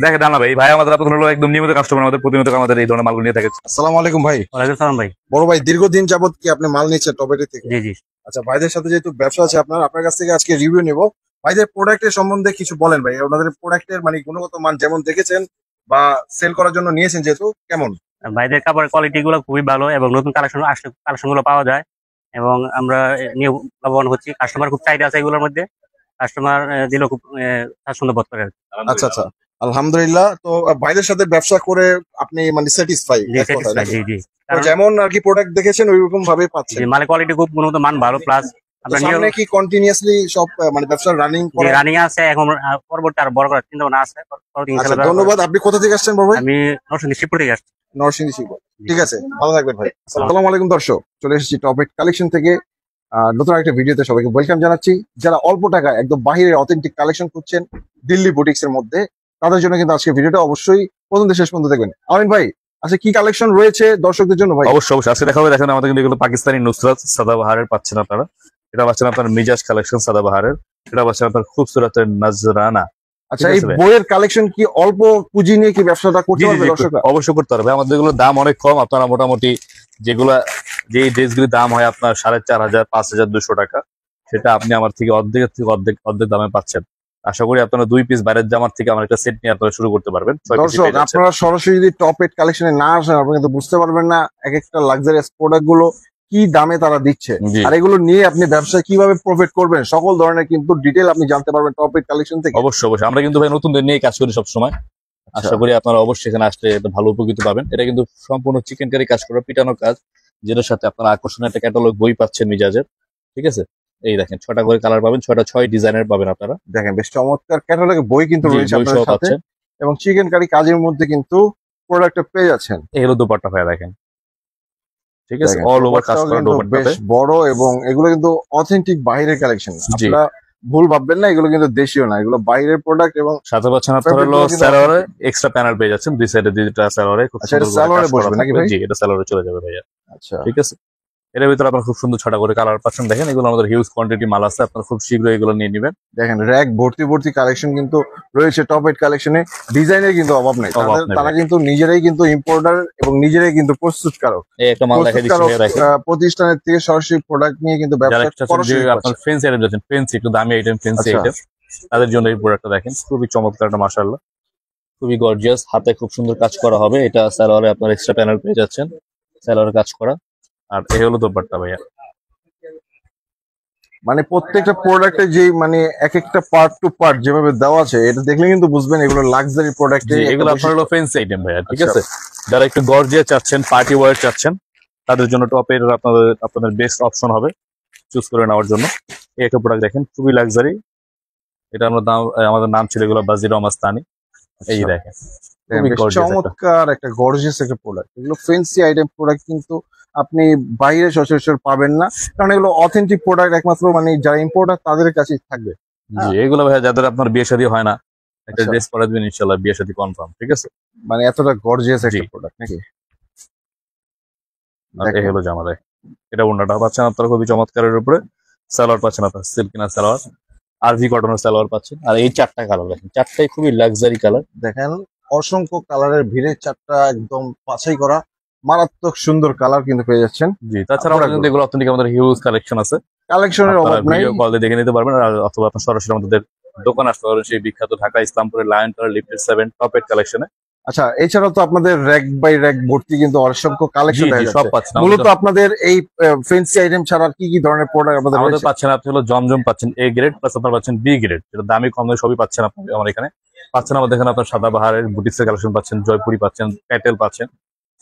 দেখেন না ভাই, ভাই আমাদের আপনার হলো একদম নিয়মিত কাস্টমার, আমাদের প্রতিনিয়ত আমাদের এই ধরনের মালগুলো নিয়ে থাকে। আসসালামু আলাইকুম ভাই। ওয়ালাইকুম সালাম ভাই। বড় ভাই, দীর্ঘদিন যাবত কি আপনি মাল নিচ্ছেন টপেটি থেকে? জি জি। আচ্ছা, ভাইদের সাথে যেহেতু ব্যবসা আছে আপনার কাছ থেকে আজকে রিভিউ নেব। ভাইদের প্রোডাক্টের সম্বন্ধে কিছু বলেন ভাই। ওনাদের প্রোডাক্টের মানে গুণগত মান যেমন দেখেছেন বা সেল করার জন্য নিয়েছেন যেহেতু, কেমন? ভাইদের কাপড়ের কোয়ালিটি গুলো খুবই ভালো এবং নতুন কালেকশন আসলে কালেকশন গুলো পাওয়া যায় এবং আমরা নিয়ে লাভবান হচ্ছি। কাস্টমার খুব চাহিদা আছে এগুলোর মধ্যে, কাস্টমার দিলেও খুব স্বাচ্ছন্দ্য বোধ করে আর কি। আচ্ছা আচ্ছা, আলহামদুলিল্লাহ। তো ভাইদের সাথে ব্যবসা করে আপনি মানে স্যাটিসফাই? জি স্যাটিসফাইড। জি জি। যেমন আর কি প্রোডাক্ট দেখেছেন ওইরকম ভাবে পাচ্ছেন? জি, মালের কোয়ালিটি খুব গুণগত মান ভালো, প্লাস আমরা সামনে কি কন্টিনিউয়াসলি সব মানে ব্যবসা রানিং করে? রানিং আছে এখন, পরবর্তী আর বড় করার চিন্তা ভাবনা আছে। আচ্ছা, ধন্যবাদ। আপনি কোথা থেকে আসছেন বড় ভাই? আমি নরসিংদী শিবপুর থেকে আসছি। নরসিংদী শিবপুর। ঠিক আছে, ভালো থাকবেন ভাই। আসসালামু আলাইকুম দর্শক, চলে এসেছি টপিক কালেকশন থেকে নতুন একটা ভিডিওতে সবাইকে ওয়েলকাম জানাচ্ছি। যারা অল্প টাকায় একদম বাহিরের অথেন্টিক কালেকশন খুঁজছেন দিল্লি বুটিক্স এর মধ্যে, তাদের জন্য কিন্তু আজকে ভিডিওটা অবশ্যই প্রথম থেকে শেষ পর্যন্ত দেখবেন। আমিন ভাই, আচ্ছা কি কালেকশন রয়েছে দর্শকদের জন্য ভাই? অবশ্যই অবশ্যই আজকে দেখাবো। দেখেন আমাদের কিন্তু এগুলো পাকিস্তানি নুসরাত সাদাবাহারের পাচ্ছেন আপনারা। এটা পাচ্ছেন আপনার মিজাজ কালেকশন সাদাবাহারের। এটা পাচ্ছেন আপনার খুবসুরতের নজরানা। আচ্ছা, এই বইয়ের কালেকশন কি অল্প পুঁজি নিয়ে কি ব্যবসাটা করতে পারবে দর্শকরা? অবশ্যই করতে পারবে। আমাদের এগুলোর দাম অনেক কম। আপনারা মোটামুটি যেগুলা যে ড্রেসগুলির দাম হয় আপনার 4,500 5,200 টাকা, সেটা আপনি আমার থেকে অর্ধেক দামে পাচ্ছেন। আশা করি আপনারা 2 পিস বাইরের জামার থেকে আমার একটা সেট নিয়ে আপনারা শুরু করতে পারবেন। দর্শক, আপনারা সরাসরি যদি টপ এড কালেকশনে না আসেন আপনি কিন্তু বুঝতে পারবেন না এক একটা লাক্সারিয়াস প্রোডাক্ট গুলো কি দামে তারা দিচ্ছে, আর এগুলো নিয়ে আপনি ব্যবসায় কিভাবে প্রফিট করবেন সকল ধরনের কিন্তু ডিটেল আপনি জানতে পারবেন টপ এড কালেকশন থেকে। অবশ্যই অবশ্যই আমরা কিন্তু ভাই নতুনদের নিয়ে কাজ করি সবসময়। আশা করি আপনারা অবশ্যই এখানে আসলে এটা ভালো উপকৃত পাবেন। এটা কিন্তু সম্পূর্ণ চিকেন কারি কাজ করা, পিটানো কাজ, যেটার সাথে আপনারা আকর্ষণীয় একটা ক্যাটালগ বই পাচ্ছেন মিজাজের। ঠিক আছে, এই দেখেন 6টা করে কালার পাবেন, 6 ডিজাইনের পাবেন আপনারা। দেখেন বেশ চমৎকার ক্যাটালগে বই কিন্তু রয়েছে আপনাদের সাথে, এবং চিকেন কারি কাজের মধ্যে কিন্তু প্রোডাক্টটা পেয়ে যাচ্ছেন। এই হলো দুপাট্টা ভাই, দেখেন ঠিক আছে, অল ওভার কাজ করা দুপাট্টা, বেশ বড়, এবং এগুলো কিন্তু অথেন্টিক বাইরের কালেকশন। আপনারা ভুল ভাববেন না, এগুলো কিন্তু দেশীয় না, এগুলো বাইরের প্রোডাক্ট। এবং সাথে পাচ্ছেন আপনারা হলো সালোয়ারে এক্সট্রা প্যানেল পেয়ে যাচ্ছেন দুই সাইডে, দুইটা সালোয়ারে খুব সুন্দর সালোয়ারে বসবে নাকি ভাই? জি, এটা সালোয়ারে চলে যাবে ভাইয়া। আচ্ছা, ঠিক আছে, এর ভিতরে আপনারা খুব সুন্দর 6টা করে কালার পাচ্ছেন। দেখেন এগুলো আমাদের হিউজ কোয়ান্টিটি মাল আছে, আপনারা খুব শীঘ্রই এগুলো নিয়ে নেবেন। দেখেন র্যাক ভর্তি কালেকশন কিন্তু রয়েছে টপ এড কালেকশনে। ডিজাইনের কিন্তু অভাব নেই, তারা কিন্তু নিজেরাই কিন্তু ইম্পোর্টার এবং নিজেরাই কিন্তু প্রস্তুতকারক। এই একটা মাল দেখাই দিচ্ছি, প্রতিষ্ঠানের থেকে সরাসরি প্রোডাক্ট নিয়ে কিন্তু ব্যবসা করেন। আপনার ফেন্সি আইটেম যাচ্ছেন, ফেন্সি একটু দামি আইটেম, ফেন্সি আইটেম, তাদের জন্য এই প্রোডাক্টটা দেখেন খুবই চমৎকার একটা, মাশাআল্লাহ খুবই গর্জিয়াস, হাতে খুব সুন্দর কাজ করা হবে। এটা সালোয়ারে আপনার এক্সট্রা প্যানেল পেয়ে যাচ্ছেন, সালোয়ারে কাজ করা। আর এই হলো দোপাট্টা ভাইয়া। মানে প্রত্যেকটা প্রোডাক্টে যে মানে এক একটা পার্ট টু পার্ট যেভাবে দেওয়া আছে, এটা দেখলে কিন্তু বুঝবেন এগুলো লাক্সারি প্রোডাক্ট। এগুলো আপনার হলো ফেন্সি আইটেম ভাইয়া। ঠিক আছে, যারা একটু গর্জিয়াস চাচ্ছেন, পার্টি ওয়্যার চাচ্ছেন, তাদের জন্য টপ এর আপনাদের বেস্ট অপশন হবে চুজ করে নেওয়ার জন্য। এই একটা প্রোডাক্ট দেখেন খুবই লাক্সারি। এটা আমাদের নাম ছিল এগুলো বাজিরাও মাস্তানি। এই দেখেন চমৎকার একটা গর্জিয়াস একটা প্রোডাক্ট। এগুলো ফেন্সি আইটেম প্রোডাক্ট কিন্তু আপনি বাইরে সচরাচর পাবেন না, কারণ এগুলো অথেন্টিক প্রোডাক্ট একমাত্র মানে যারা ইম্পোর্টার তাদের কাছেই থাকবে। জি, এগুলো ভাইয়া যাদের আপনার বিয়ে শাদী হয় না, একটা ড্রেস পরে দিবেন ইনশাআল্লাহ বিয়ে শাদী কনফার্ম। ঠিক আছে, মানে এতটা গর্জিয়াস একটা প্রোডাক্ট নাকি। এই হলো জামা, দেখেন এটা ওন্নাটা পাচ্ছেন আপনারা খুবই চমৎকারের উপরে, সালোয়ার পাচ্ছেন আপনার সিল্কিনা সালোয়ার, আরভি কটনের সালোয়ার পাচ্ছেন। আর এই 4টা কালার দেখেন, 4টাই খুবই লাক্সারি কালার। দেখেন অসংখ্য কালারের ভিড়ে 4টা একদম বাছাই করা মারাত্মক সুন্দর কালার কিন্তু পেয়ে যাচ্ছেন। জি, তাছাড়া আমাদের কিন্তু এগুলো অথেন্টিক আমাদের হিউজ কালেকশন আছে, কালেকশনের অভাব নাই, ভিডিও কল দিয়ে দেখে নিতে পারবেন, অথবা আপনার সরাসরি আমাদের দোকান আসতে পারবেন সেই বিখ্যাত ঢাকা ইসলামপুরের লায়ন টাওয়ার লিফটেড 7 টপ এড কালেকশনে। আচ্ছা, এছাড়াও তো আপনাদের র্যাক বাই র্যাক ভর্তি কিন্তু অসংখ্য কালেকশন সব পাচ্ছেন। মূলত আপনাদের এই ফেন্সি আইটেম ছাড়া কি কি ধরনের প্রোডাক্ট আমাদের পাচ্ছেন? আপনি হলো জমজম পাচ্ছেন এ গ্রেড, প্লাস আপনার পাচ্ছেন বি গ্রেড, যেটা দামি কম দামি সবই পাচ্ছেন আপনি আমার এখানে। পাচ্ছেন আমাদের এখানে আপনার সাদাবাহারের বুটিক্সের কালেকশন পাচ্ছেন, জয়পুরি পাচ্ছেন, প্যাটেল পাচ্ছেন।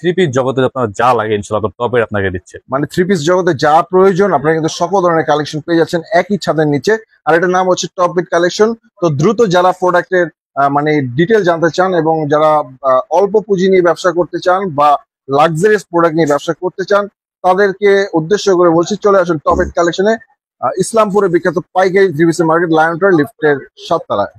3 পিস জগতে আপনার যা লাগে ইনশাআল্লাহ টপ এড আপনাকে দিচ্ছে। মানে 3 পিস জগতে যা প্রয়োজন আপনারা কিন্তু সকল ধরনের কালেকশন পেয়ে যাচ্ছেন একই ছাদের নিচে। আর এটার নাম হচ্ছে টপ এড কালেকশন। তো দ্রুত যারা প্রোডাক্টের মানে ডিটেল জানতে চান এবং যারা অল্প পুঁজি নিয়ে ব্যবসা করতে চান বা লাক্সারিয়াস প্রোডাক্ট নিয়ে ব্যবসা করতে চান, তাদেরকে উদ্দেশ্য করে বলছি চলে আসুন টপ এড কালেকশনে, ইসলামপুরে বিখ্যাত পাইকারি 3 পিসের মার্কেট লায়ন টাওয়ার লিফটের 7 তলায়।